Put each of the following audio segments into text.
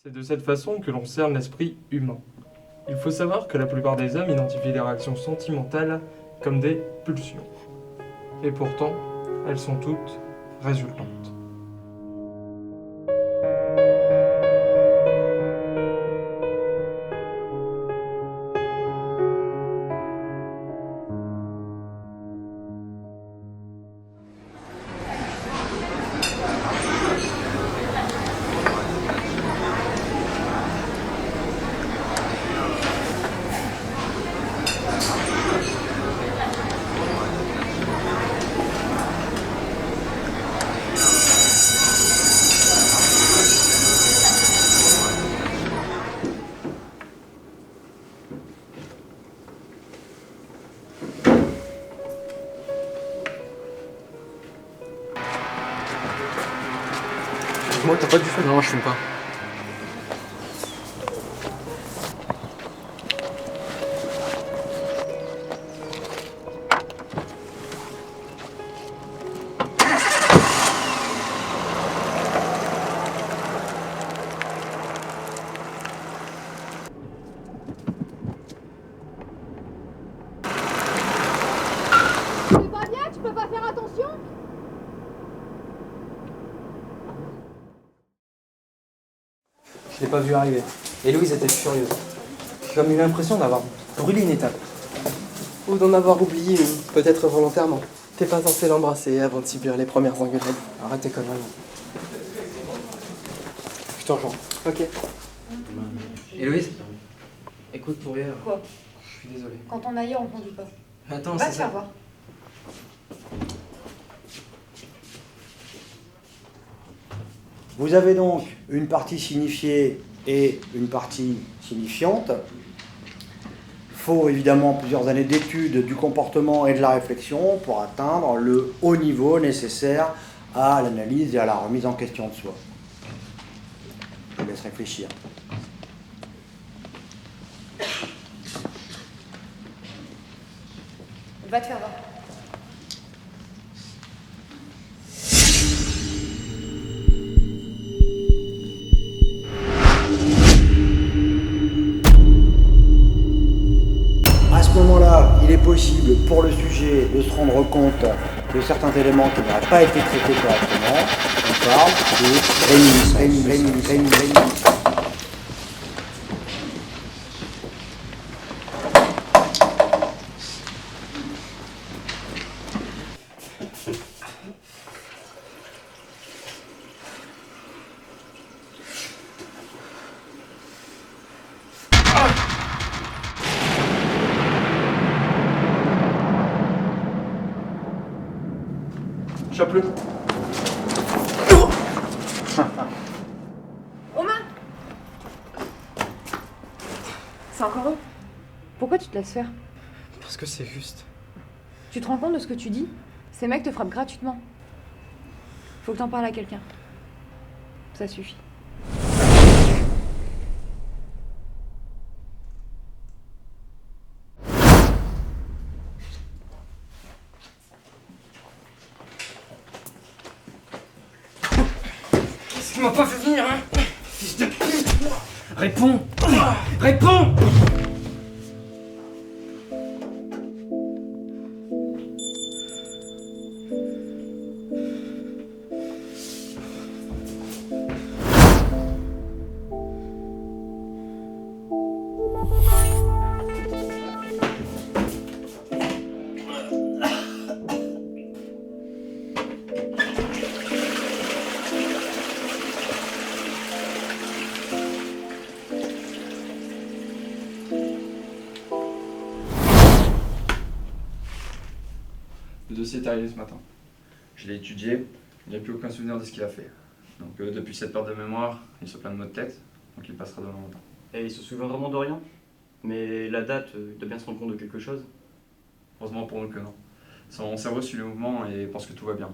C'est de cette façon que l'on cerne l'esprit humain. Il faut savoir que la plupart des hommes identifient les réactions sentimentales comme des pulsions. Et pourtant, elles sont toutes résultantes. Moi, t'as pas du feu? Non, je fume pas. C'est pas bien, tu peux pas faire attention? Je l'ai pas vu arriver. Et Louise était furieuse. J'ai comme eu l'impression d'avoir brûlé une étape. Ou d'en avoir oublié une, peut-être volontairement. T'es pas censé l'embrasser avant de subir les premières engueulades. Arrête tes conneries. Je te rejoins. Ok. Héloïse, écoute pour hier. Quoi? Je suis désolé. Quand on aille, on conduit pas. Attends, Va c'est te faire ça. voir. Vous avez donc une partie signifiée et une partie signifiante. Il faut évidemment plusieurs années d'études du comportement et de la réflexion pour atteindre le haut niveau nécessaire à l'analyse et à la remise en question de soi. Je vous laisse réfléchir. Va te faire voir. À ce moment-là, il est possible pour le sujet de se rendre compte de certains éléments qui n'auraient pas été traités correctement. On parle de réminiscence. Chope-le. Romain! C'est encore eux. Pourquoi tu te laisses faire? Parce que c'est juste. Tu te rends compte de ce que tu dis? Ces mecs te frappent gratuitement. Faut que t'en parles à quelqu'un. Ça suffit. Qu'est-ce qui m'a pas fait venir, hein? Fils de pute! Réponds! Réponds! Le dossier est arrivé ce matin. Je l'ai étudié, il n'y a plus aucun souvenir de ce qu'il a fait. Donc depuis cette perte de mémoire, il se plaint de maux de tête, donc il passera demain matin. Et il se souvient vraiment de rien? Mais la date, il doit bien se rendre compte de quelque chose. Heureusement pour nous que non. Son cerveau suit le mouvement et pense que tout va bien.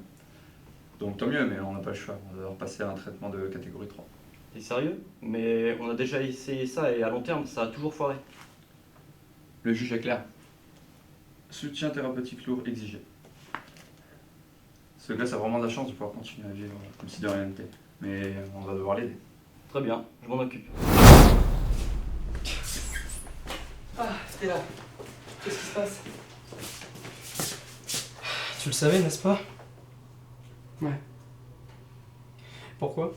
Donc tant mieux, mais on n'a pas le choix, on va devoir passer à un traitement de catégorie 3. T'es sérieux? Mais on a déjà essayé ça et à long terme, ça a toujours foiré. Le juge est clair. Soutien thérapeutique lourd exigé. Ce gars a vraiment de la chance de pouvoir continuer à vivre comme si de rien n'était. Mais on va devoir l'aider. Très bien, je m'en occupe. Ah, t'es là. Qu'est-ce qui se passe? Tu le savais, n'est-ce pas? Ouais. Pourquoi?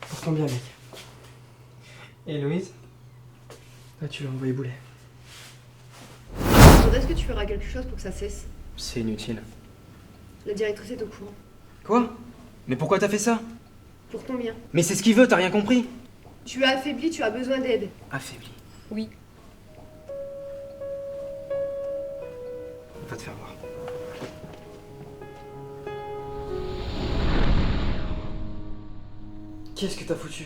Pour ton bien, mec. Et Héloïse? Là, tu vas envoyer boulet. Est-ce que tu feras quelque chose pour que ça cesse? C'est inutile. La directrice est au courant. Quoi? Mais pourquoi t'as fait ça? Pour ton bien. Mais c'est ce qu'il veut, t'as rien compris? Tu es affaibli, tu as besoin d'aide. Affaibli. Oui. Va te faire voir. Qu'est-ce que t'as foutu?